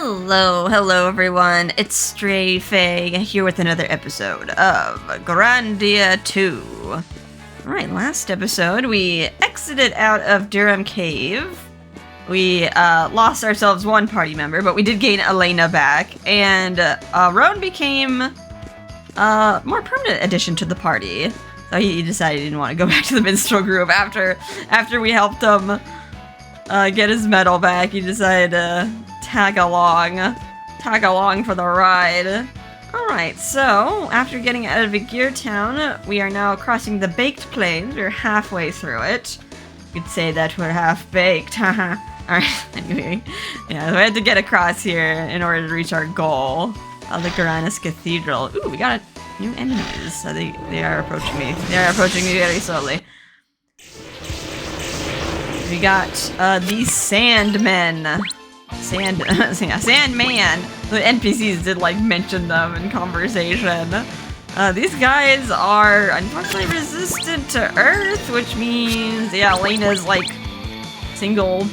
Hello everyone, it's Stray Faye here with another episode of Grandia 2. Alright, last episode we exited out of Durham Cave. We lost ourselves one party member, but we did gain Elena back, and Roan became a more permanent addition to the party. So he decided he didn't want to go back to the minstrel group after we helped him get his medal back. He decided to tag along for the ride. Alright, so after getting out of Vigir Town, we are now crossing the Baked Plains. We're halfway through it. You could say that we're half-baked, haha. Alright, anyway. Yeah, we had to get across here in order to reach our goal of the Granacliffs Cathedral. Ooh, we got new enemies. So they are approaching me. They are approaching me very slowly. We got these Sandmen. Sandman. The NPCs did like mention them in conversation. These guys are unfortunately resistant to Earth, which means, yeah, Elena's like single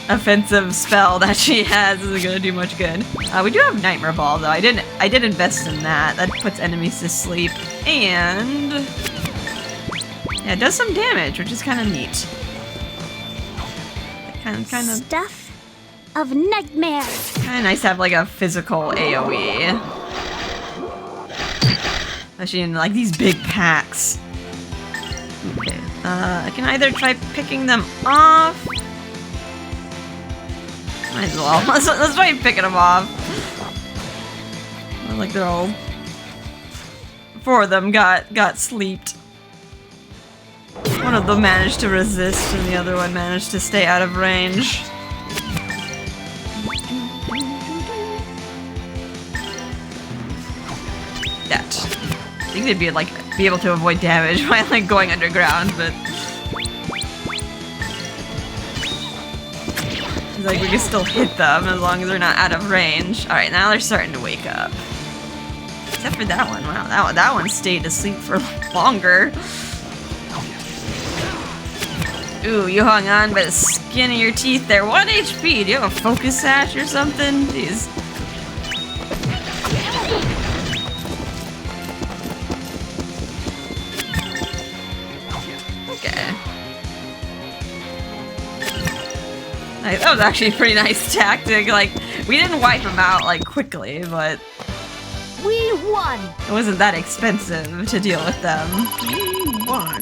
offensive spell that she has isn't gonna do much good. We do have Nightmare Ball though. I did invest in that. That puts enemies to sleep and yeah, it does some damage, which is kind of neat. Kind of stuff of nightmares. Kind of nice to have like a physical AoE, especially in like these big packs. Okay, I can either try picking them off. Might as well. Let's try picking them off. Like they're all. 4 of them got sleeped. One of them managed to resist, and the other one managed to stay out of range. That. I think they'd be able to avoid damage by like going underground, but it's like we can still hit them as long as they're not out of range. All right, now they're starting to wake up. Except for that one. Wow, that one stayed asleep for longer. Ooh, you hung on by the skin of your teeth there. 1 HP. Do you have a focus sash or something? Jeez. Okay. That was actually a pretty nice tactic. Like, we didn't wipe them out, like, quickly, but we won! It wasn't that expensive to deal with them. We won.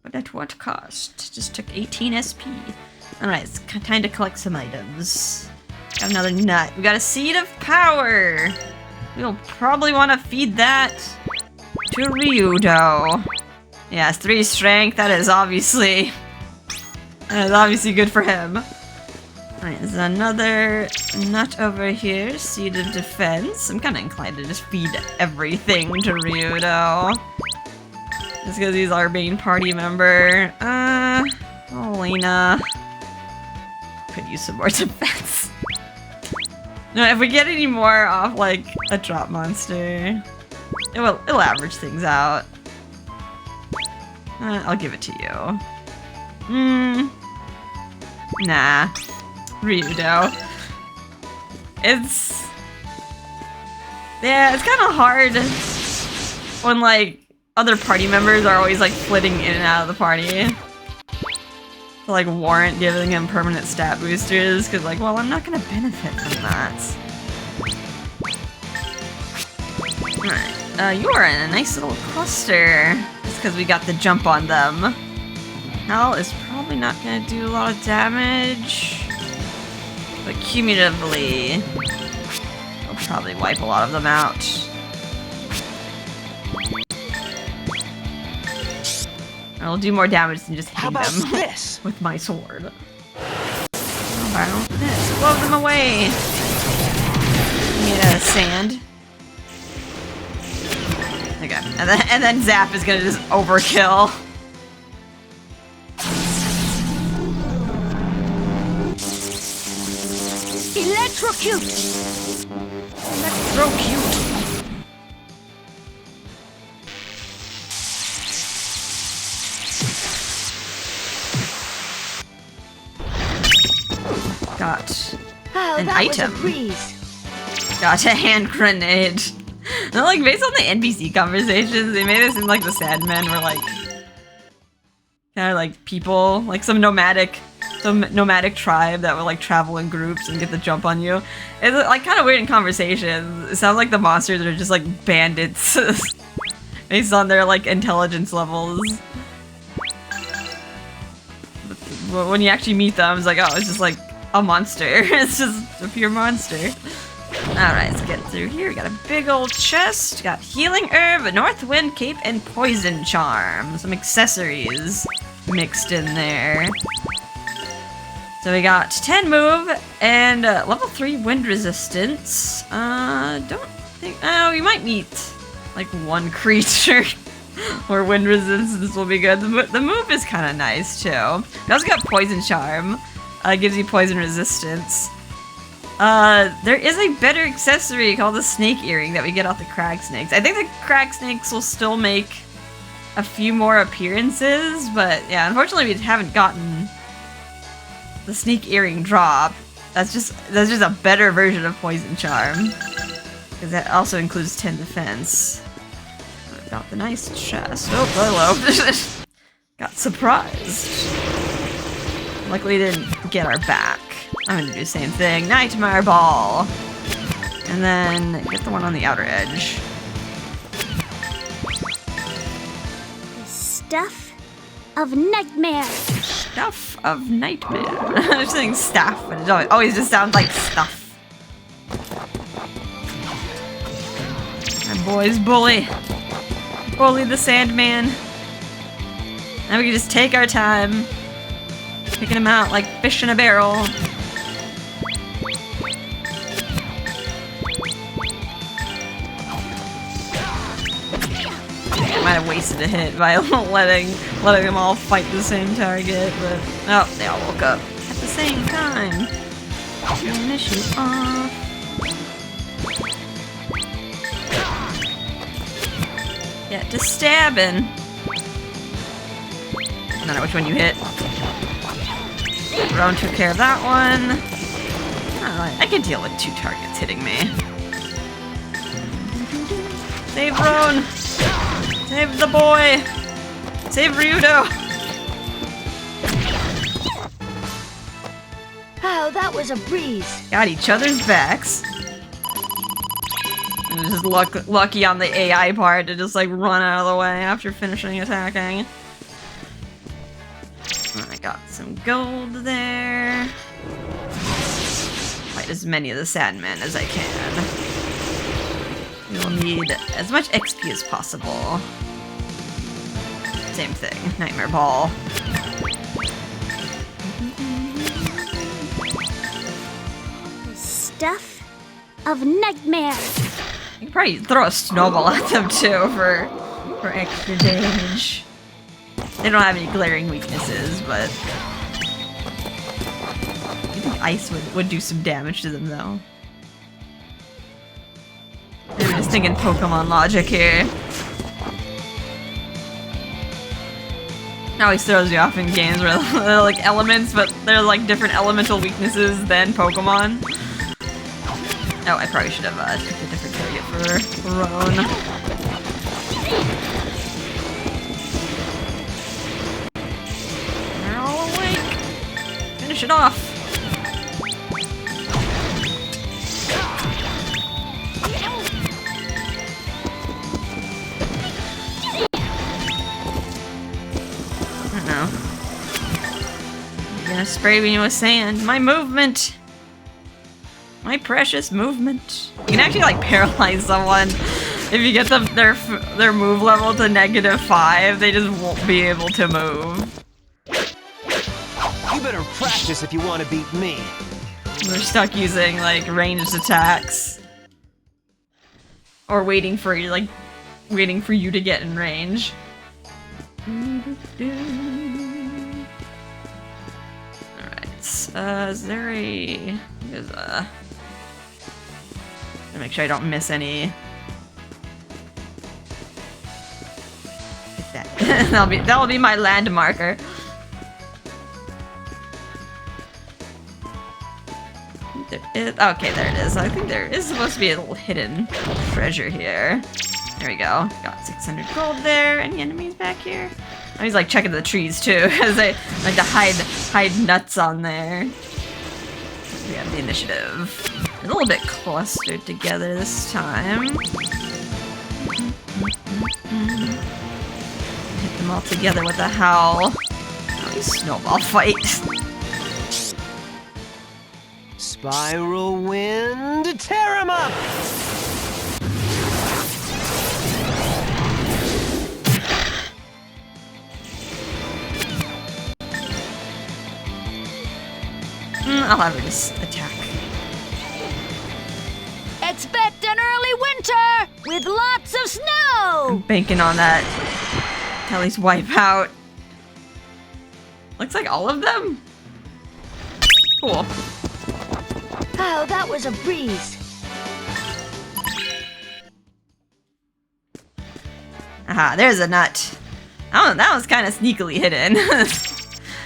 But at what cost? Just took 18 SP. Alright, it's time to collect some items. Got another nut. We got a Seed of Power! We'll probably want to feed that to Ryudo. Yes, 3 strength. That is obviously good for him. Alright, there's another nut over here. Seed of Defense. I'm kind of inclined to just feed everything to Ryudo. Just because he's our main party member. Elena could use some more defense. No, if we get any more off like a drop monster, it'll average things out. I'll give it to you. Nah. Ryudo. It's kind of hard when like other party members are always like flitting in and out of the party to like warrant giving him permanent stat boosters, because like, well, I'm not gonna benefit from that. Alright, you are in a nice little cluster. It's because we got the jump on them. Hell is probably not gonna do a lot of damage, but cumulatively we'll probably wipe a lot of them out. I'll do more damage than just hitting them with my sword. How about this? Blow them away! Need a sand. Okay, and then Zap is gonna just overkill. Electrocute! Electrocute! Got Oh, an that item. was a breeze. Got a hand grenade. No, like, based on the NPC conversations, they made it seem like the Sandmen were, like, kind of like people, like some nomadic tribe that would, like, travel in groups and get the jump on you. It's, like, kind of weird in conversations. It sounds like the monsters are just, like, bandits based on their, like, intelligence levels. But when you actually meet them, it's like, oh, it's just, like, a monster. It's just a pure monster. Alright, let's get through here. We got a big old chest. Got healing herb, a north wind cape, and poison charm. Some accessories mixed in there. So we got 10 move and level 3 wind resistance. Don't think... Oh, we might meet like one creature where wind resistance will be good. The move is kind of nice too. We also got poison charm. Gives you poison resistance. There is a better accessory called the snake earring that we get off the crag snakes. I think the crag snakes will still make a few more appearances, but yeah, unfortunately we haven't gotten the snake earring drop. That's just a better version of poison charm, because that also includes 10 defense. Got the nice chest. Oh, hello. Got surprised. Luckily didn't get our back. I'm gonna do the same thing. Nightmare ball! And then get the one on the outer edge. The stuff of nightmare. Stuff of nightmare. I'm just saying staff, but it always just sounds like stuff. My boys bully. Bully the Sandman. Now we can just take our time. Picking them out like fish in a barrel. I might have wasted a hit by letting them all fight the same target, but oh, they all woke up at the same time. Finish you off. Get to stabbing. I don't know which one you hit. Roan took care of that one. I can deal with 2 targets hitting me. Save Roan! Save the boy! Save Ryudo! Oh, that was a breeze. Got each other's backs. And just lucky on the AI part to just like run out of the way after finishing attacking. I got some gold there. Fight as many of the Sandmen as I can. We'll need as much XP as possible. Same thing, Nightmare Ball. The stuff of nightmare. You can probably throw a snowball at them too for extra damage. They don't have any glaring weaknesses, but I think ice would do some damage to them though. I'm just thinking Pokemon logic here. It always throws you off in games where they're like elements, but they're like different elemental weaknesses than Pokemon. Oh, I probably should have picked a different target for Roan. They're all awake. Finish it off. You're gonna spray me with sand. My movement! My precious movement. You can actually like paralyze someone if you get them their move level to -5, they just won't be able to move. You better practice if you want to beat me. They're stuck using like ranged attacks. Or waiting for you to get in range. Is there a... There's a... To make sure I don't miss any... Hit that. That'll be my land marker. there is. Okay, there it is. I think there is supposed to be a little hidden treasure here. There we go. Got 600 gold there. Any enemies back here? Oh, he's like checking the trees too, because they like to hide nuts on there. We have the initiative. A little bit clustered together this time. Hit them all together with a howl. Oh, snowball fight. Spiral wind, tear him up! I'll have her just attack. Expect an early winter with lots of snow! I'm banking on that. At least wipe out. Looks like all of them. Cool. Oh, that was a breeze. Aha, there's a nut. Oh, that was kind of sneakily hidden.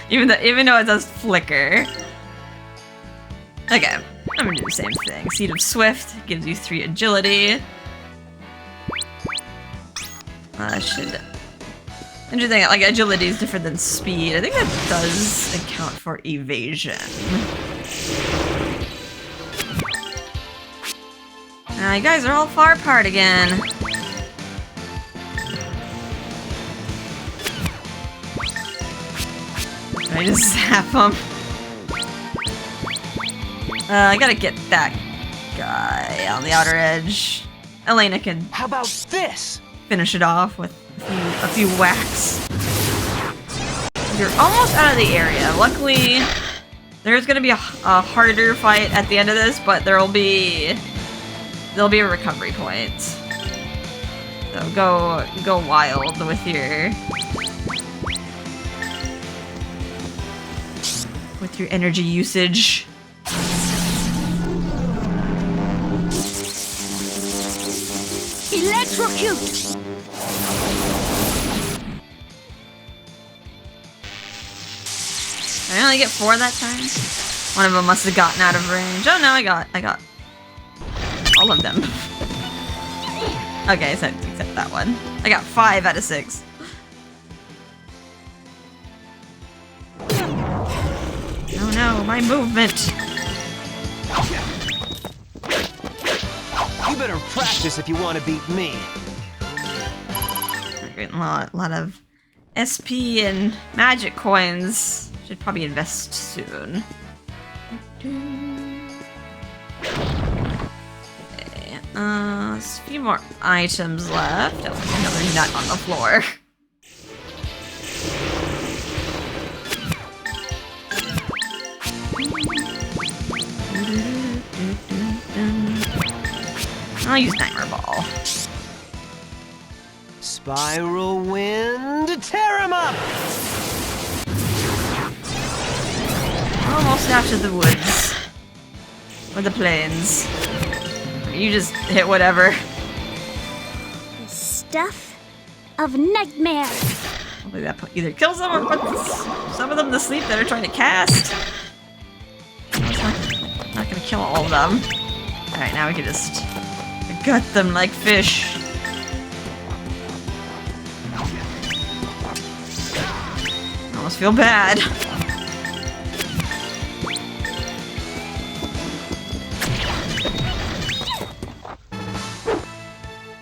even though it does flicker. Okay, I'm gonna do the same thing. Seed of Swift gives you 3 agility. Should... Interesting, like agility is different than speed. I think that does account for evasion. You guys are all far apart again. I just zap them. I gotta get that guy on the outer edge. Elena can How about this? finish it off with a few whacks. You're almost out of the area. Luckily, there's gonna be a harder fight at the end of this, but there'll be a recovery point. So go wild with your energy usage. Electrocute! Did I only get 4 that time? One of them must have gotten out of range. Oh no, I got all of them. Okay, except that one. I got 5 out of 6. Oh no, my movement. You better practice if you want to beat me. We're getting a lot of SP and magic coins. Should probably invest soon. Okay, there's a few more items left. Oh, another nut on the floor. I'll use Nightmare Ball. Spiral wind, tear him up! Almost out to the woods. Or the plains. You just hit whatever. The stuff of nightmare. Hopefully that either kills them or puts some of them to sleep that are trying to cast. It's not gonna kill all of them. Alright, now we can just gut them like fish. I almost feel bad.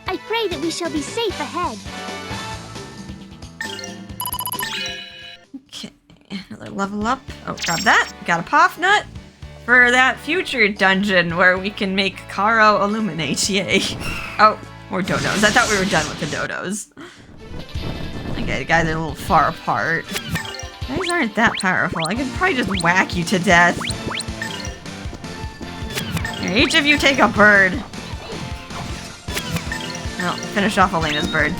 I pray that we shall be safe ahead. Okay, another level up. Oh, grab that. Got a Poff Nut for that future dungeon where we can make Karo illuminate. Yay. Oh, more dodos. I thought we were done with the dodos. Okay, the guys are a little far apart. Guys aren't that powerful. I could probably just whack you to death. Here, each of you take a bird. Oh, finish off Elena's bird.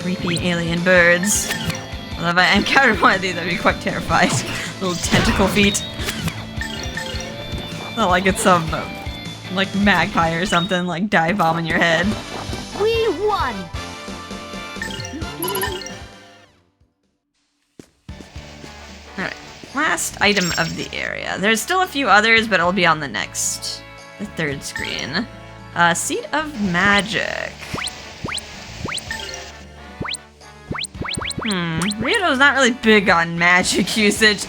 Creepy alien birds. Well, if I encountered one of these, I'd be quite terrified. Little tentacle feet. Not like it's some, like, magpie or something, like, dive bombing your head. We won! last item of the area. There's still a few others, but it'll be on the third screen. Seed of Magic. Ryudo's not really big on magic usage.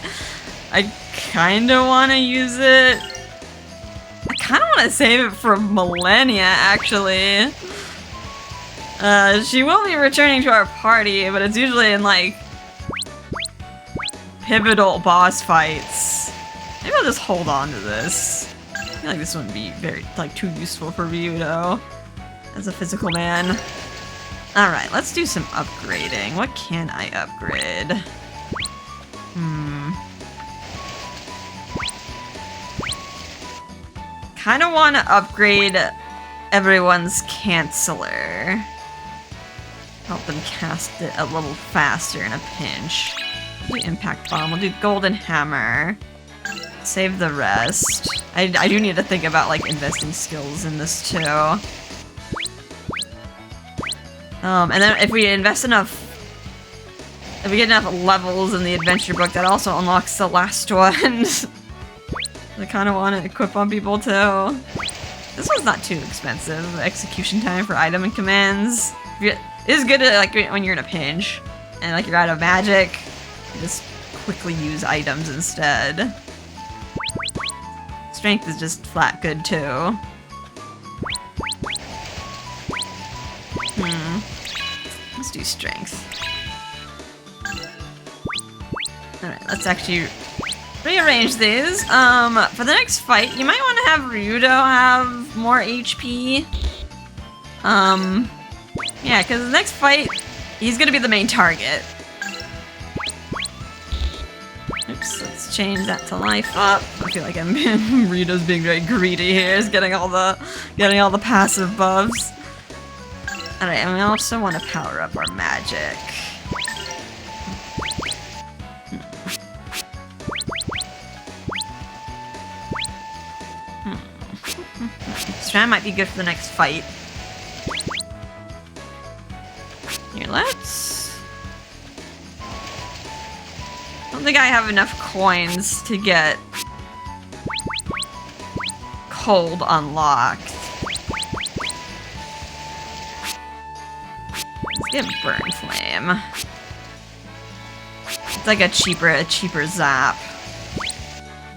I kinda wanna use it. I kinda wanna save it for Millennia, actually. She will be returning to our party, but it's usually in, like, pivotal boss fights. Maybe I'll just hold on to this. I feel like this wouldn't be very, like, too useful for Ryudo as a physical man. Alright, let's do some upgrading. What can I upgrade? Kinda wanna upgrade everyone's Canceller. Help them cast it a little faster in a pinch. We'll do Impact Bomb, we'll do Golden Hammer. Save the rest. I do need to think about, like, investing skills in this too. And then if we invest enough, if we get enough levels in the adventure book, that also unlocks the last one. I kind of want to equip on people too. This one's not too expensive. Execution time for item and commands. It is good to, like, when you're in a pinch and, like, you're out of magic, you just quickly use items instead. Strength is just flat good too. Let's do strength. Alright, let's actually rearrange these. For the next fight, you might want to have Ryudo have more HP. Yeah, because the next fight, he's gonna be the main target. Oops, let's change that to life up. I feel like Ryudo's being very greedy here. He's getting all the passive buffs. Alright, and we also want to power up our magic. Strand might be good for the next fight. Here, let's... I don't think I have enough coins to get Cold unlocked. Let's get Burn Flame. It's like a cheaper zap.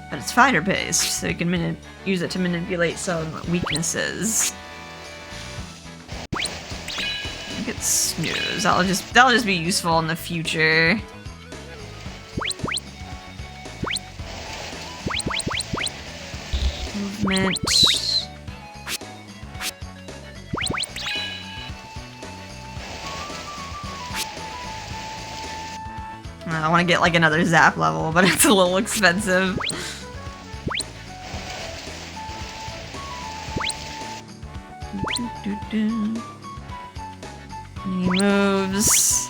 But it's fighter based, so you can use it to manipulate some weaknesses. Look at Snooze. That'll just be useful in the future. Movement. I want to get like another zap level, but it's a little expensive. He moves.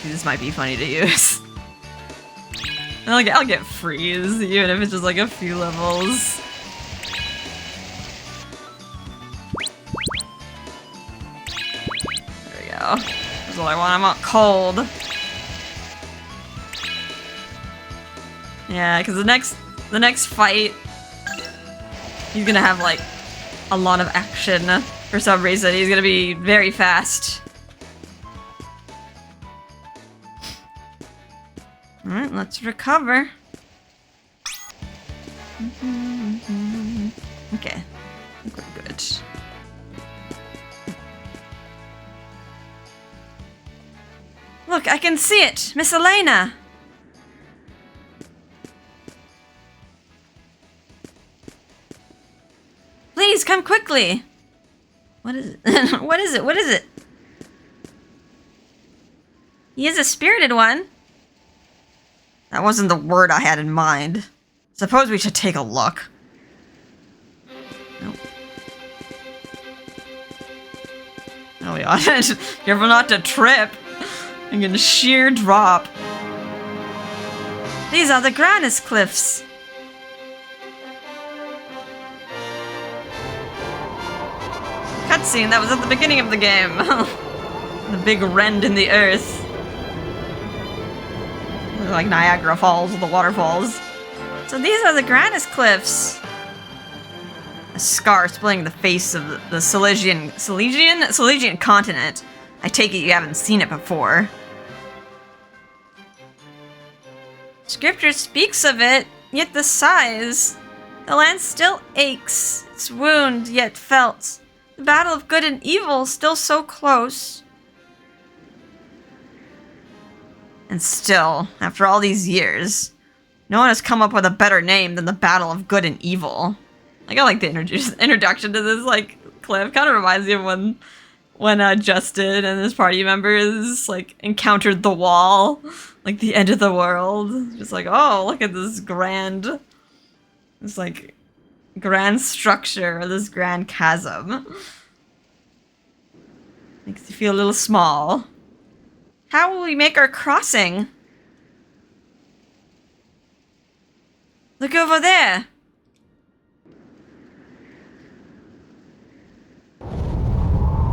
This might be funny to use. I'll get freeze, even if it's just like a few levels. There we go. That's what I want. I want Cold. Yeah, because the next fight, he's gonna have like a lot of action for some reason. He's gonna be very fast. Alright, let's recover. Okay, I think we're good. Look, I can see it! Miss Elena! Please, come quickly! What is it? What is it? What is it? He is a spirited one. That wasn't the word I had in mind. Suppose we should take a look. Nope. Oh, we ought to. Careful not to trip. I'm gonna sheer drop. These are the Granacliffs. Cutscene that was at the beginning of the game. The big rend in the earth. like Niagara Falls with the waterfalls. So these are the Granacliffs. A scar splitting the face of the Silesian continent. I take it you haven't seen it before. Scripture speaks of it, yet the size. The land still aches, its wound yet felt. The battle of good and evil still so close. And still, after all these years, no one has come up with a better name than the battle of good and evil. Like, I like the introduction to this, like, clip. Kind of reminds me of when Justin and his party members, like, encountered the wall. Like, the end of the world. Just like, oh, look at this grand... This, like, grand structure, this grand chasm. Makes you feel a little small. How will we make our crossing? Look over there.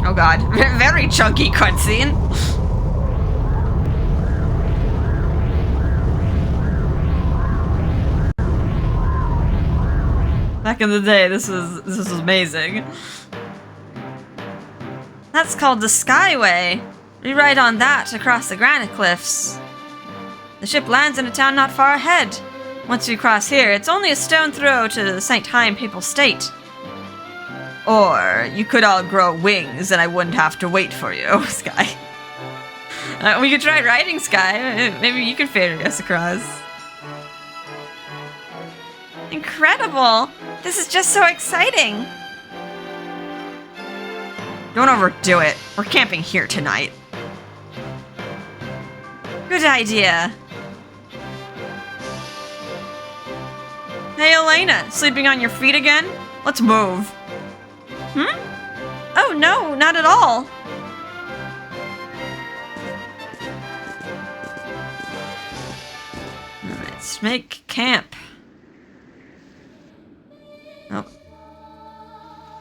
Oh god, very chunky cutscene. Back in the day, this was amazing. That's called the Skyway. We ride on that across the Granacliffs. The ship lands in a town not far ahead. Once we cross here, it's only a stone throw to the St. Heim Papal State. Or you could all grow wings and I wouldn't have to wait for you, Sky. We could try riding, Sky. Maybe you could ferry us across. Incredible! This is just so exciting! Don't overdo it. We're camping here tonight. Good idea. Hey, Elena, sleeping on your feet again? Let's move. Oh no, not at all. Let's make camp. Oh.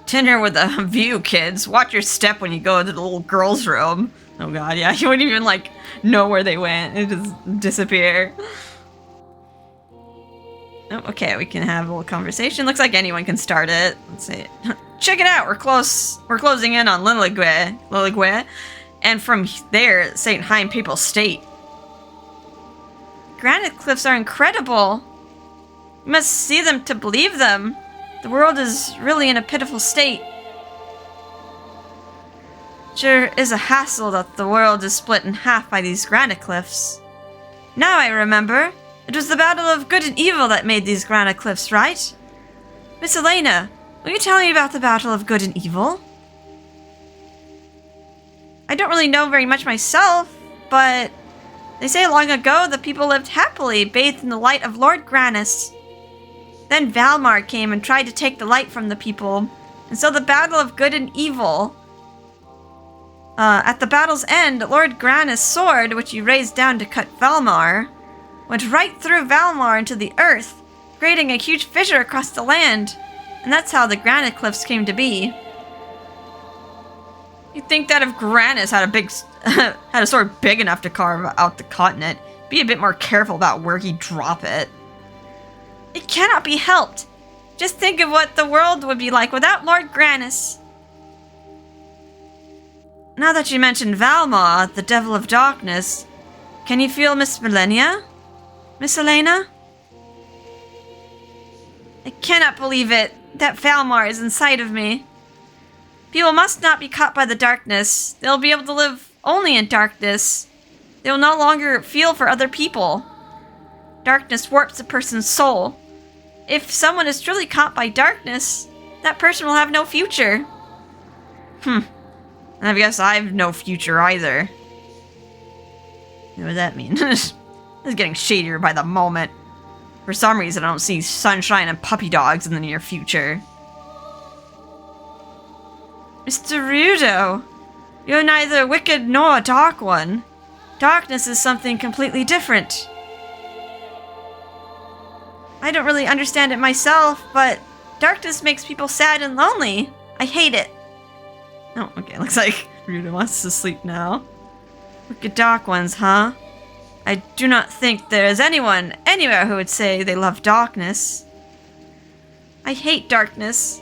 Dinner with a view, kids. Watch your step when you go to the little girl's room. Oh god, yeah, you wouldn't even, like, know where they went. It just disappear. Oh, okay, we can have a little conversation. Looks like anyone can start it. Let's see. Check it out, we're closing in on Liligue. And from there, St. Heim Papal State. Granacliffs are incredible. You must see them to believe them. The world is really in a pitiful state. Sure is a hassle that the world is split in half by these Granacliffs. Now I remember. It was the battle of good and evil that made these Granacliffs, right? Miss Elena, will you tell me about the battle of good and evil? I don't really know very much myself, but they say long ago the people lived happily, bathed in the light of Lord Granus. Then Valmar came and tried to take the light from the people, and so the battle of good and evil. At the battle's end, Lord Granus' sword, which he raised down to cut Valmar, went right through Valmar into the earth, creating a huge fissure across the land, and that's how the Granacliffs came to be. You'd think that if Granus had a sword big enough to carve out the continent, be a bit more careful about where he'd drop it. It cannot be helped. Just think of what the world would be like without Lord Granus. Now that you mentioned Valmar, the Devil of Darkness, can you feel Miss Millennia? Miss Elena? I cannot believe it. That Valmar is inside of me. People must not be caught by the darkness. They'll be able to live only in darkness. They will no longer feel for other people. Darkness warps a person's soul. If someone is truly caught by darkness, that person will have no future. I guess I have no future either. What does that mean? This is getting shadier by the moment. For some reason, I don't see sunshine and puppy dogs in the near future. Mr. Ryudo, you're neither wicked nor a dark one. Darkness is something completely different. I don't really understand it myself, but darkness makes people sad and lonely. I hate it. Oh, okay, looks like Ryudo wants to sleep now. Wicked dark ones, huh? I do not think there is anyone anywhere who would say they love darkness. I hate darkness.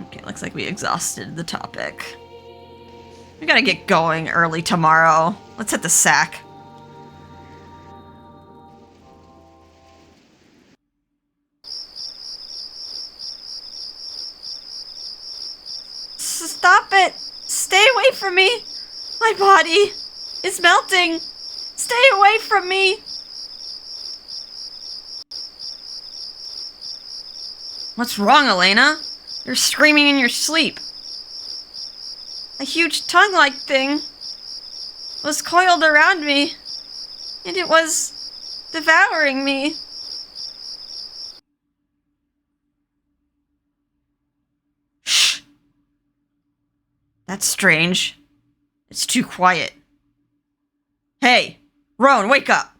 Okay, looks like we exhausted the topic. We gotta get going early tomorrow. Let's hit the sack. Stop it! Stay away from me! My body is melting! Stay away from me! What's wrong, Elena? You're screaming in your sleep. A huge tongue-like thing was coiled around me, and it was devouring me. Shh. That's strange. It's too quiet. Hey, Roan, wake up!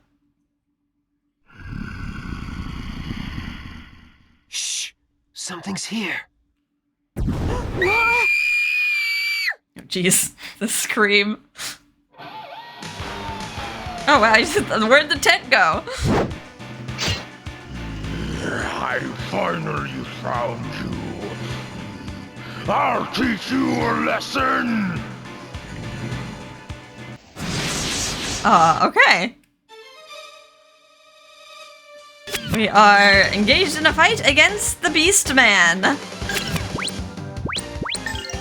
Shh! Something's here. What? Oh, jeez, the scream. Oh wow, where'd the tent go? I finally found you. I'll teach you a lesson. Okay. We are engaged in a fight against the Beast Man.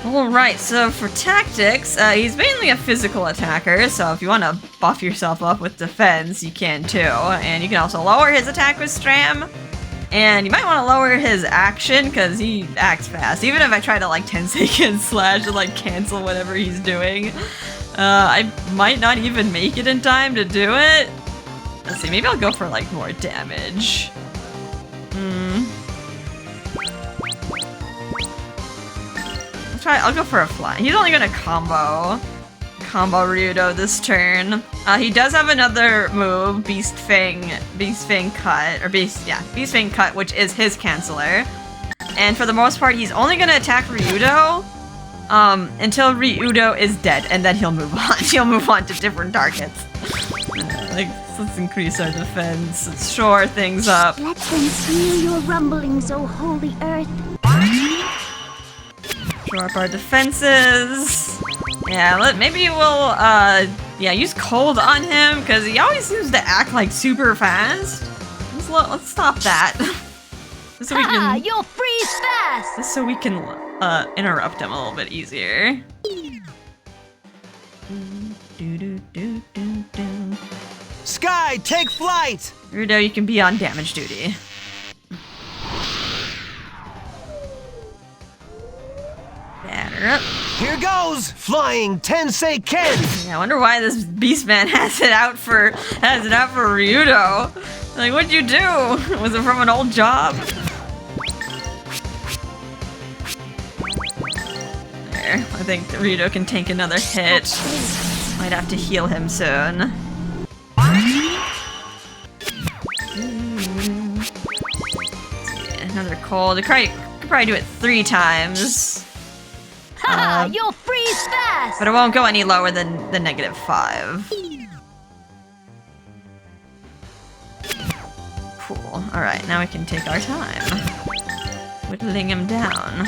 Alright, so for tactics, he's mainly a physical attacker, so if you want to buff yourself up with defense, you can too. And you can also lower his attack with Stram. And you might want to lower his action, because he acts fast. Even if I try to like 10 seconds slash and like cancel whatever he's doing, I might not even make it in time to do it. Let's see, maybe I'll go for like more damage. I'll go for a fly. He's only gonna combo Ryudo this turn. He does have another move, Beast Fang Cut, Beast Fang Cut, which is his canceller. And for the most part, he's only gonna attack Ryudo until Ryudo is dead, and then he'll move on. He'll move on to different targets. Let's increase our defense. Let's shore things up. Let them hear your rumblings, O holy earth. Shore up our defenses. Yeah, maybe we'll, use cold on him, because he always seems to act, like, super fast. Let's stop that. So we can, you'll freeze fast! just so we can, interrupt him a little bit easier. Sky, take flight! Ryudo, you can be on damage duty. Batter up. Here goes! Flying Tensei Ken! Yeah, I wonder why this Beastman has it out for Ryudo. Like, what'd you do? Was it from an old job? There, I think Ryudo can take another hit. Might have to heal him soon. Another cold. You could probably do it 3 times. You'll freeze fast! But it won't go any lower than the -5. Cool. Alright, now we can take our time. Whittling him down.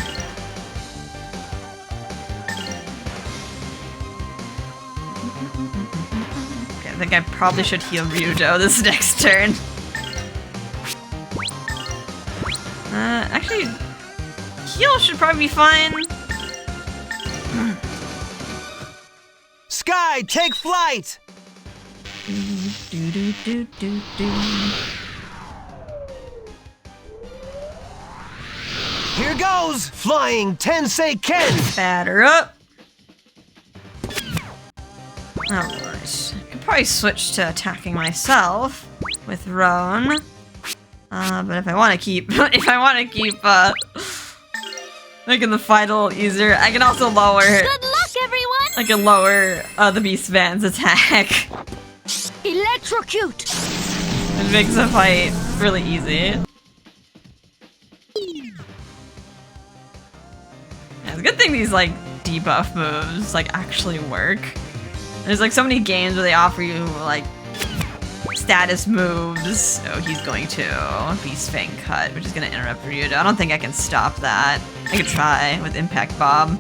Okay, I think I probably should heal Ryudo this next turn. Actually, heal should probably be fine. Sky, take flight! Here goes! Flying Tensei Ken! Batter up. Alright. I could probably switch to attacking myself with Roan. But if I want to keep, making the fight a little easier, I can also lower. Good luck, everyone! I can lower the Beastman's attack. Electrocute! It makes the fight really easy. Yeah, it's a good thing these like debuff moves like actually work. There's like so many games where they offer you like status moves. Oh, he's going to Beast Fang Cut, which is going to interrupt Ryudo. I don't think I can stop that. I could try with Impact Bomb.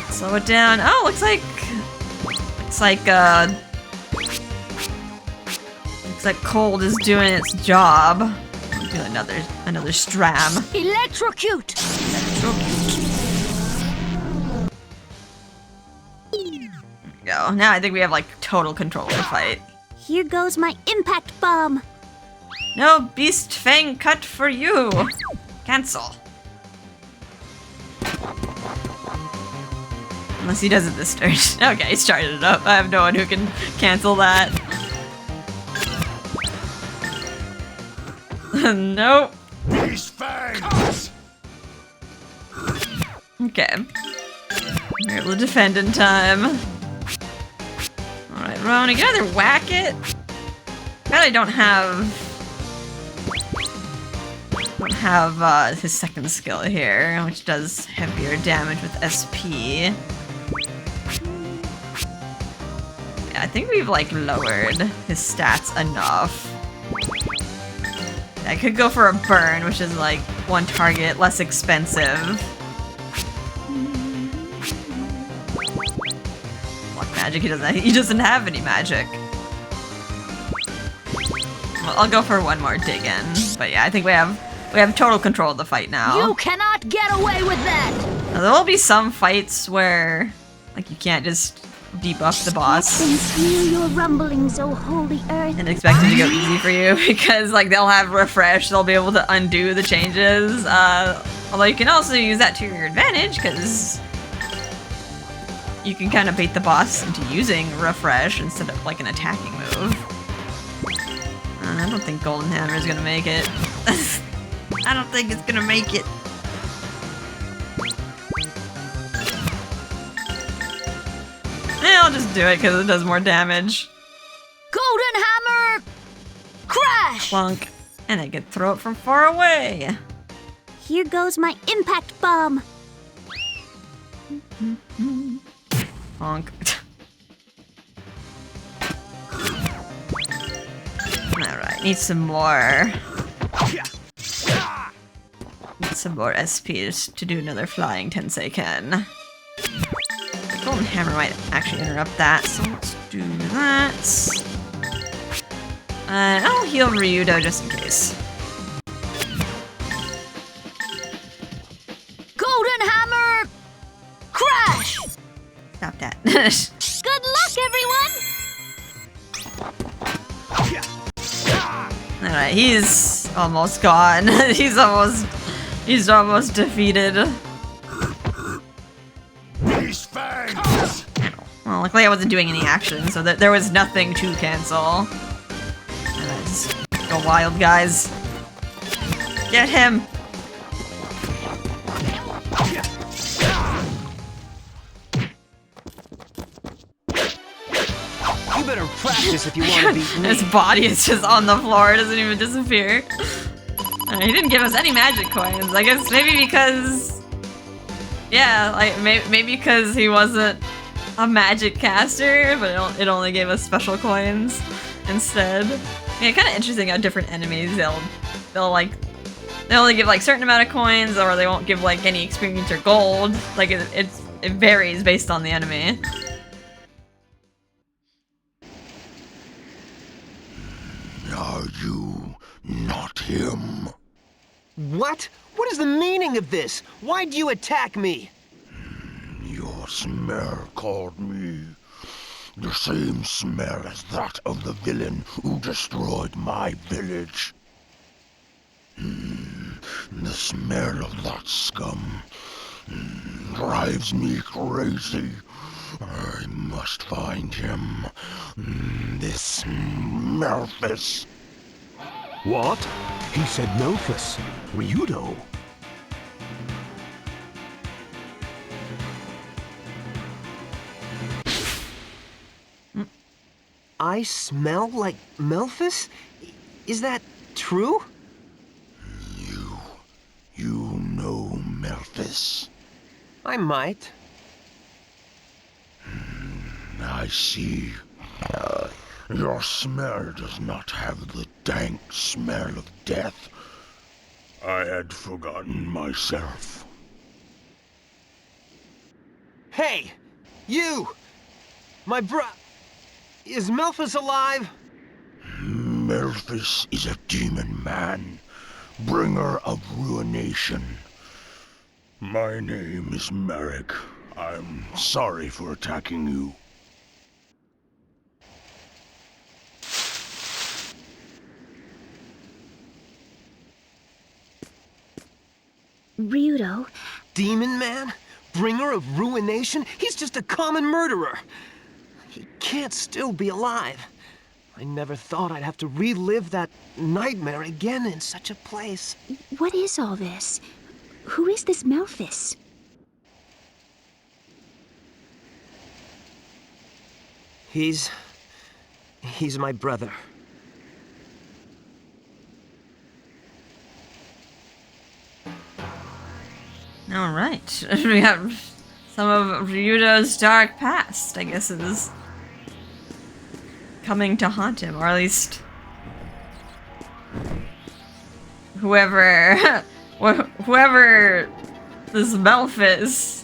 Slow it down. Oh, looks like cold is doing its job. Do another stram. Electrocute! Go. Now I think we have like total control of the fight. Here goes my impact bomb. No Beast Fang Cut for you. Cancel. Unless he does it this turn. Okay, he started it up. I have no one who can cancel that. Nope. Beast fangs! Okay. We're able to defend in time. Alright, Rowan, you can either whack it. I don't have his second skill here, which does heavier damage with SP. Yeah, I think we've like lowered his stats enough. I could go for a burn, which is like one target, less expensive. What magic? He doesn't have any magic. Well, I'll go for one more dig in. But yeah, I think we have total control of the fight now. You cannot get away with that! Now, there will be some fights where like you can't just debuff the boss Since hear your rumblings, O holy earth. and expect it to go easy for you, because like they'll have refresh, they'll be able to undo the changes. Although you can also use that to your advantage, because you can kind of bait the boss into using refresh instead of like an attacking move. I don't think Golden Hammer is gonna make it. I don't think it's gonna make it. Yeah, I'll just do it because it does more damage. Golden hammer! Crash! Clunk. And I could throw it from far away. Here goes my impact bomb. Honk. Alright, need some more. Need some more SPs to do another flying Tenseiken. The Golden Hammer might actually interrupt that, so let's do that. And I'll heal Ryudo just in case. Golden hammer! Crash! Stop that. Good luck, everyone! Alright, he's almost gone. he's almost defeated. Beast fangs! Well, luckily I wasn't doing any action, so that there was nothing to cancel. Just go wild, guys. Get him! You better practice if you want to beat me. His body is just on the floor, it doesn't even disappear. He didn't give us any magic coins. I guess maybe because... Yeah, like, maybe because he wasn't a magic caster, but it only gave us special coins instead. Yeah, kind of interesting how different enemies, they'll only give like certain amount of coins, or they won't give like any experience or gold. Like it varies based on the enemy. Are you not him? What? What is the meaning of this? Why'd you attack me? Your smell called me. The same smell as that of the villain who destroyed my village. The smell of that scum drives me crazy. I must find him. This Melphis. What? He said Melphis. Ryudo. I smell like Melphis? Is that true? You know Melphis. I might. I see. Your smell does not have the dank smell of death. I had forgotten myself. Hey! You! My Is Melphus alive? Melphus is a demon man, bringer of ruination. My name is Merrick. I'm sorry for attacking you. Ryudo? Demon man? Bringer of ruination? He's just a common murderer. He can't still be alive. I never thought I'd have to relive that nightmare again in such a place. What is all this? Who is this Melphus? He's my brother. All right, we have some of Ryudo's dark past, I guess, is coming to haunt him, or at least whoever this Melphus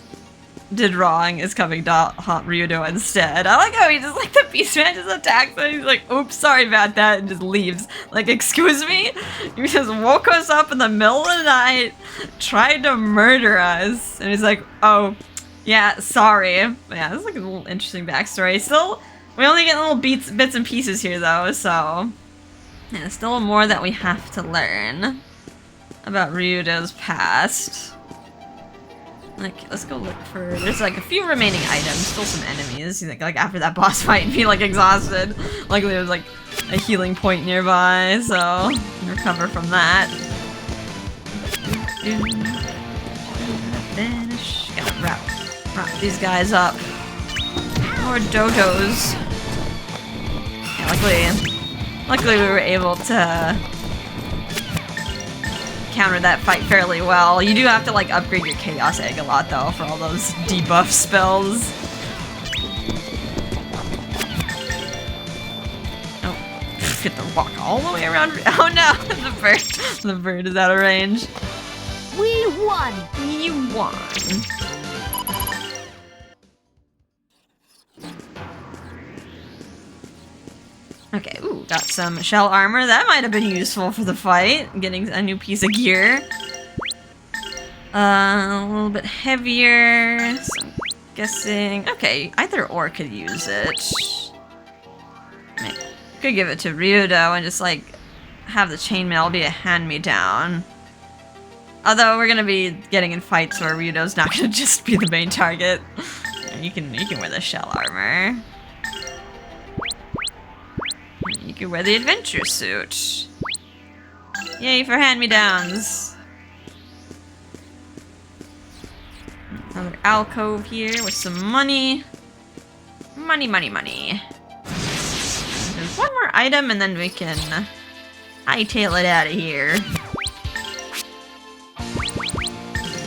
did wrong is coming to haunt Ryudo instead. I like how he just, like, the beast man just attacks him. He's like, oops, sorry about that, and just leaves. Like, excuse me? You just woke us up in the middle of the night, tried to murder us. And he's like, oh, yeah, sorry. But yeah, this is like a little interesting backstory. Still, we only get little bits and pieces here, though, so yeah, still more that we have to learn about Ryudo's past. Like, let's go look for... There's, like, a few remaining items. Still some enemies. Like after that boss fight and be, like, exhausted. Luckily, there's, like, a healing point nearby, so... recover from that. Finish. Gotta wrap these guys up. More dodos. Yeah, luckily we were able to counter that fight fairly well. You do have to, like, upgrade your Chaos Egg a lot, though, for all those debuff spells. Oh, get to walk all the way around. Oh no, the bird is out of range. We won! You won. Okay, ooh, got some shell armor. That might have been useful for the fight. Getting a new piece of gear. A little bit heavier. So I'm guessing... Okay, either or could use it. I could give it to Ryudo and just, like, have the chainmail be a hand-me-down. Although we're gonna be getting in fights where Ryudo's not gonna just be the main target. You can wear the shell armor. You can wear the adventure suit. Yay for hand-me-downs. Another alcove here with some money. Money. There's one more item and then we can hightail it out of here.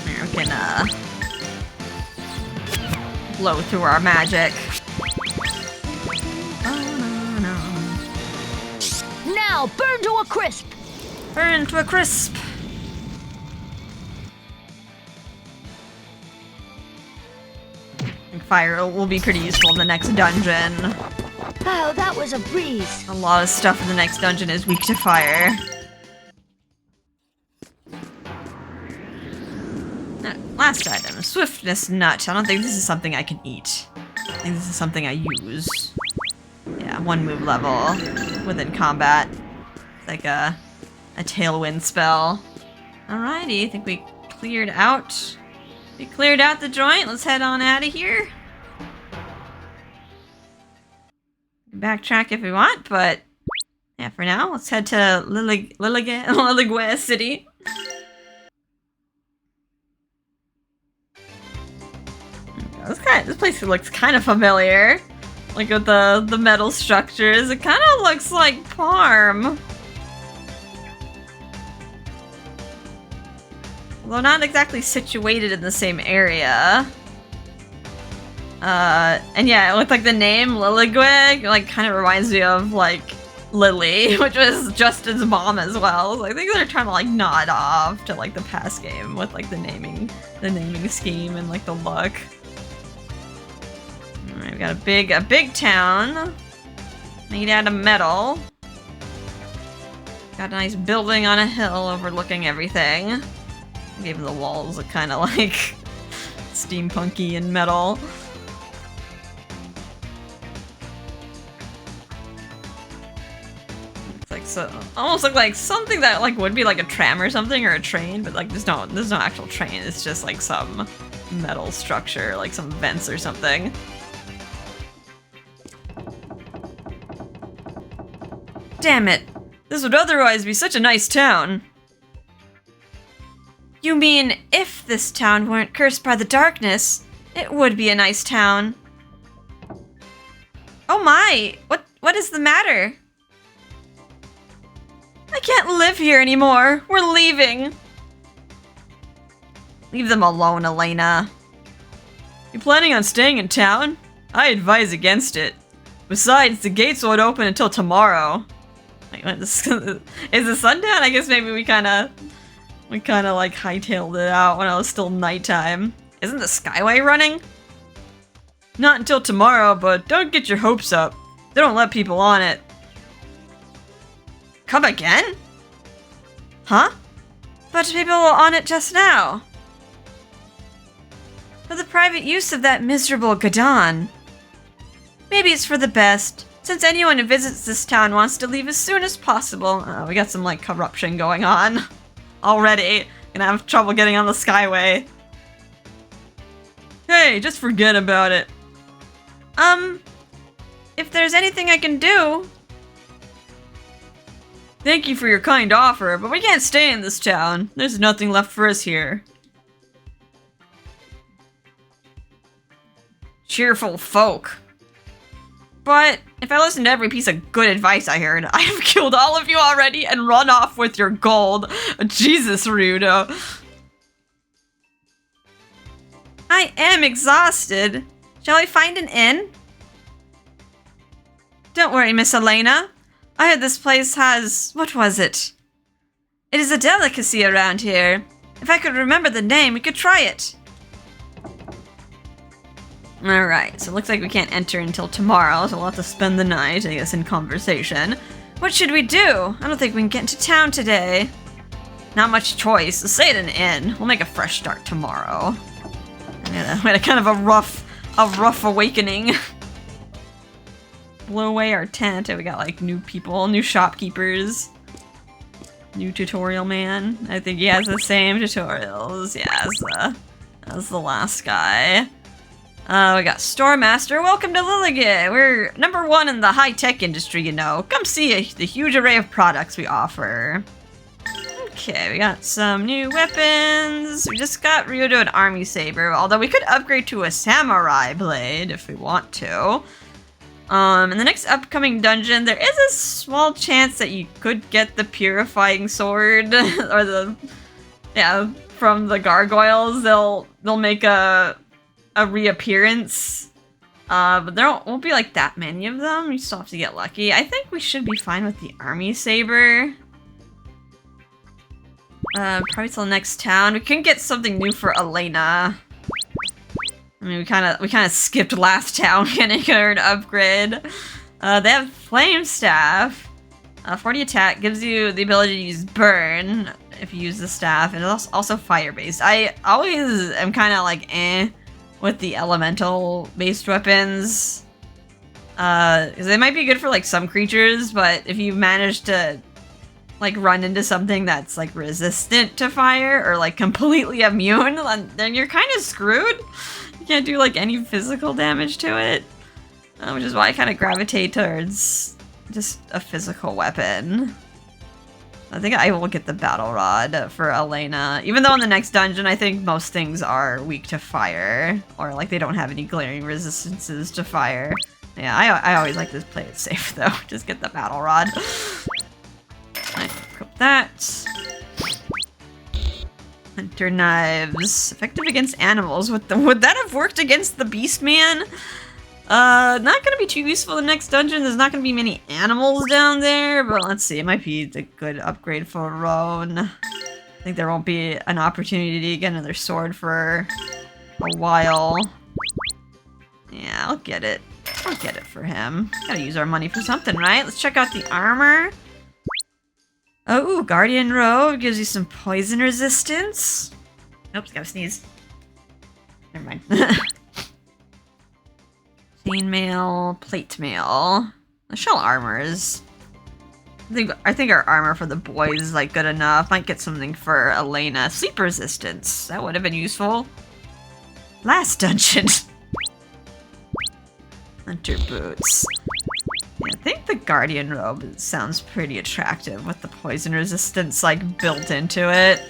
Here we can blow through our magic. Now, burn to a crisp! Burn to a crisp! Fire will be pretty useful in the next dungeon. Oh, that was a breeze. A lot of stuff in the next dungeon is weak to fire. Last item, Swiftness Nut. I don't think this is something I can eat. I think this is something I use. Yeah, 1 move level within combat. It's like a tailwind spell. Alrighty, I think we cleared out. We cleared out the joint. Let's head on out of here. Backtrack if we want, but yeah, for now, let's head to Liligue City. This place looks kind of familiar. Like with the metal structures, it kind of looks like Parm. Although not exactly situated in the same area. And yeah, with like the name Liligue, like kind of reminds me of like Lily, which was Justin's mom as well. So I think they're trying to like nod off to like the past game with like the naming scheme and like the look. Alright, we got a big town made out of metal. Got a nice building on a hill overlooking everything. Even the walls look kind of like steampunky and metal. It's like so almost look like something that like would be like a tram or something or a train, but like there's no actual train. It's just like some metal structure, like some vents or something. Damn it! This would otherwise be such a nice town. You mean, if this town weren't cursed by the darkness, it would be a nice town. Oh my! What is the matter? I can't live here anymore. We're leaving. Leave them alone, Elena. You planning on staying in town? I advise against it. Besides, the gates won't open until tomorrow. Wait, what, is the sun down? I guess maybe we kind of like hightailed it out when it was still nighttime. Isn't the Skyway running? Not until tomorrow, but don't get your hopes up. They don't let people on it. Come again? Huh? But people were on it just now. For the private use of that miserable Gadon. Maybe it's for the best, since anyone who visits this town wants to leave as soon as possible. Oh, we got some like corruption going on. Already. Gonna have trouble getting on the Skyway. Hey, just forget about it. If there's anything I can do... Thank you for your kind offer, but we can't stay in this town. There's nothing left for us here. Cheerful folk. But if I listen to every piece of good advice I heard, I have killed all of you already and run off with your gold. Jesus, Ryudo. I am exhausted. Shall I find an inn? Don't worry, Miss Elena. I heard this place has... what was it? It is a delicacy around here. If I could remember the name, we could try it. Alright, so it looks like we can't enter until tomorrow, so we'll have to spend the night, I guess, in conversation. What should we do? I don't think we can get into town today. Not much choice. Let's stay at an inn. We'll make a fresh start tomorrow. We had a kind of a rough awakening. Blow away our tent, and we got like new people, new shopkeepers. New tutorial man. I think he has the same tutorials, yeah, as the last guy. We got Store Master. Welcome to Liligue. We're #1 in the high-tech industry, you know. Come see the huge array of products we offer. Okay, we got some new weapons. We just got Ryudo an army saber, although we could upgrade to a samurai blade if we want to. In the next upcoming dungeon, there is a small chance that you could get the purifying sword, or from the gargoyles. They'll make a reappearance, but there won't be like that many of them. You still have to get lucky. I think we should be fine with the army saber. Probably till the next town. We can get something new for Elena. I mean, we kind of skipped last town getting her an upgrade. They have Flame Staff. 40 attack gives you the ability to use burn if you use the staff, and it's also fire-based. I always am kind of like with the elemental-based weapons. Because they might be good for like some creatures, but if you manage to like run into something that's like resistant to fire or like completely immune, then you're kind of screwed. You can't do like any physical damage to it, which is why I kind of gravitate towards just a physical weapon. I think I will get the battle rod for Elena, even though in the next dungeon I think most things are weak to fire, or like they don't have any glaring resistances to fire. Yeah, I always like to play it safe though. Just get the battle rod. I equip that. Hunter knives. Effective against animals. Would that have worked against the beast man? Not gonna be too useful in the next dungeon. There's not gonna be many animals down there, but let's see. It might be a good upgrade for Roan. I think there won't be an opportunity to get another sword for a while. Yeah, I'll get it. I'll get it for him. Gotta use our money for something, right? Let's check out the armor. Oh, Guardian Robe gives you some poison resistance. Oops, gotta sneeze. Never mind. Chainmail, plate mail. The shell armors. I think our armor for the boys is like good enough. Might get something for Elena. Sleep resistance. That would have been useful. Last dungeon. Hunter boots. Yeah, I think the Guardian Robe sounds pretty attractive with the poison resistance like built into it.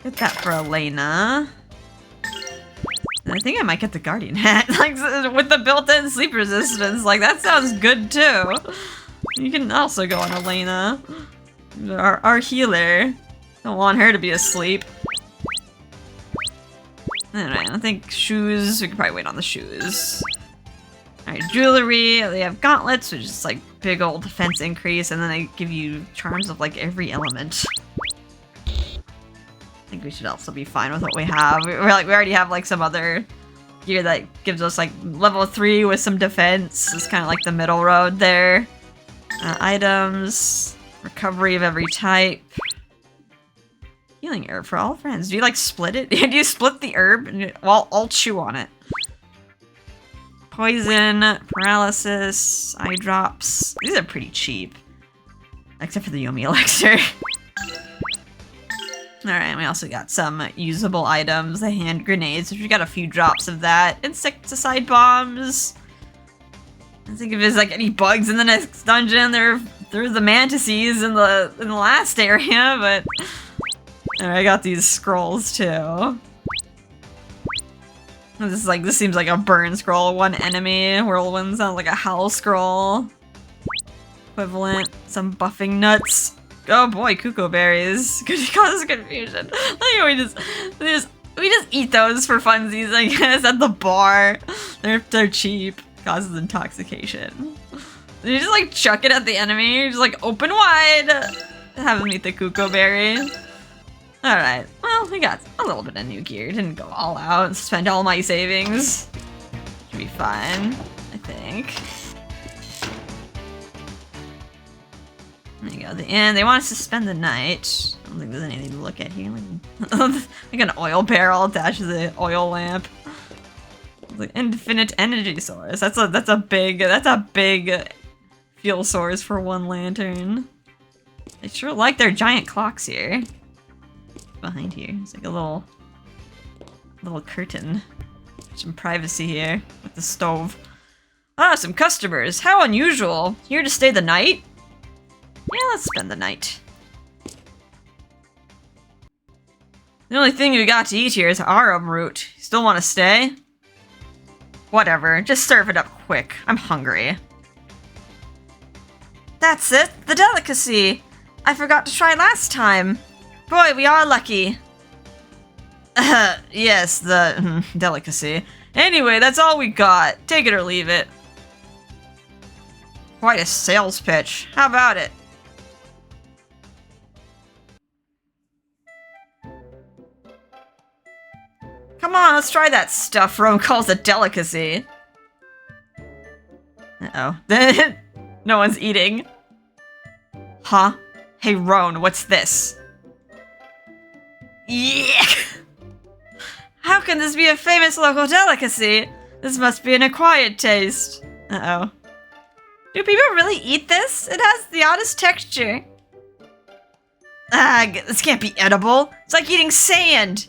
Get that for Elena. And I think I might get the Guardian hat, like with the built-in sleep resistance. Like that sounds good too. You can also go on Elena, our healer. Don't want her to be asleep. Alright, I think shoes. We can probably wait on the shoes. Alright, jewelry. They have gauntlets, which is like big old defense increase, and then they give you charms of like every element. I think we should also be fine with what we have. We already have like some other gear that gives us like level 3 with some defense. It's kind of like the middle road there. Items, recovery of every type. Healing herb for all friends. Do you like split it? Do you split the herb? Well, I'll chew on it. Poison, paralysis, eye drops. These are pretty cheap. Except for the Yomi elixir. Alright, we also got some usable items. The hand grenades, which we got a few drops of that. Insecticide bombs. I think if there's like any bugs in the next dungeon, they're the mantises in the last area, but I got these scrolls too. This seems like a burn scroll. One enemy. Whirlwind sounds like a howl scroll. Equivalent. Some buffing nuts. Oh boy, cuckoo berries. Could cause confusion. We just eat those for funsies, I guess, at the bar. They're cheap. Causes intoxication. You just like chuck it at the enemy. You just like open wide. Have them eat the cuckoo berry. Alright, well, we got a little bit of new gear. Didn't go all out and spend all my savings. Should be fine, I think. There you go, the inn. They want us to spend the night. I don't think there's anything to look at here. Like an oil barrel attached to the oil lamp. Like infinite energy source. That's a big fuel source for one lantern. I sure like their giant clocks here. Behind here, it's like a little curtain. Some privacy here with the stove. Ah, some customers. How unusual. Here to stay the night? Yeah, let's spend the night. The only thing we got to eat here is arum root. Still want to stay? Whatever, just serve it up quick. I'm hungry. That's it, the delicacy! I forgot to try last time. Boy, we are lucky. Yes, the delicacy. Anyway, that's all we got. Take it or leave it. Quite a sales pitch. How about it? Come on, let's try that stuff Rome calls a delicacy. Uh-oh. No one's eating. Huh? Hey, Roan, what's this? Yeah! How can this be a famous local delicacy? This must be an acquired taste. Uh-oh. Do people really eat this? It has the oddest texture. This can't be edible. It's like eating sand.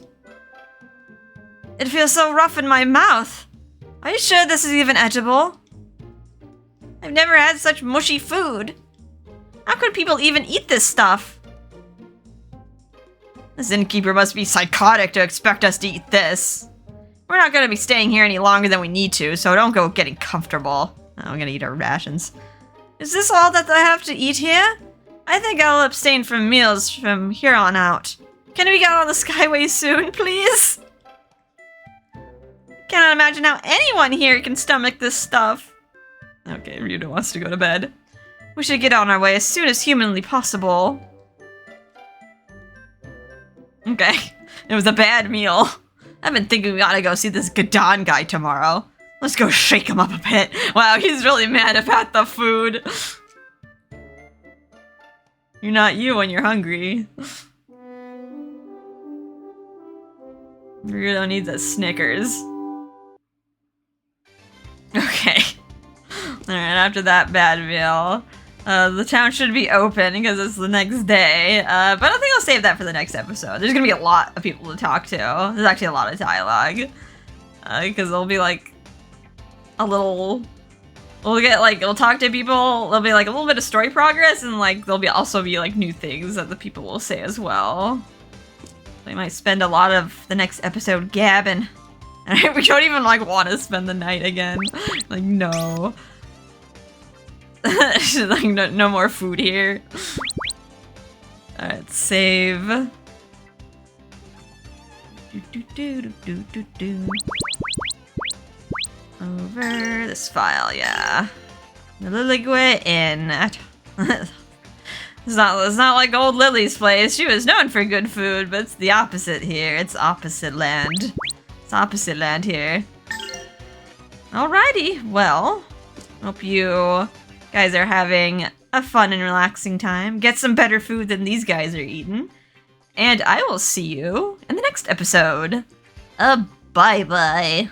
It feels so rough in my mouth. Are you sure this is even edible? I've never had such mushy food. How could people even eat this stuff? This innkeeper must be psychotic to expect us to eat this. We're not gonna be staying here any longer than we need to, so don't go getting comfortable. Oh, we're gonna eat our rations. Is this all that I have to eat here? I think I'll abstain from meals from here on out. Can we get on the Skyway soon, please? Cannot imagine how anyone here can stomach this stuff. Okay, Ryudo wants to go to bed. We should get on our way as soon as humanly possible. Okay, it was a bad meal. I've been thinking we gotta go see this Gadon guy tomorrow. Let's go shake him up a bit. Wow, he's really mad about the food. You're not you when you're hungry. Ryudo needs a Snickers. Okay. Alright, after that bad meal, the town should be open because it's the next day. But I think I'll save that for the next episode. There's gonna be a lot of people to talk to. There's actually a lot of dialogue. Because there'll be like a little... We'll talk to people, there'll be like a little bit of story progress, and like there'll be also be like new things that the people will say as well. We might spend a lot of the next episode gabbing. We don't even like want to spend the night again. Like, no. Like, no more food here. Alright, save. Over this file, yeah. The Liligue Inn. It's not like old Lily's place. She was known for good food, but it's the opposite here. It's opposite land. It's opposite land here. Alrighty, well, hope you guys are having a fun and relaxing time. Get some better food than these guys are eating. And I will see you in the next episode. Bye-bye.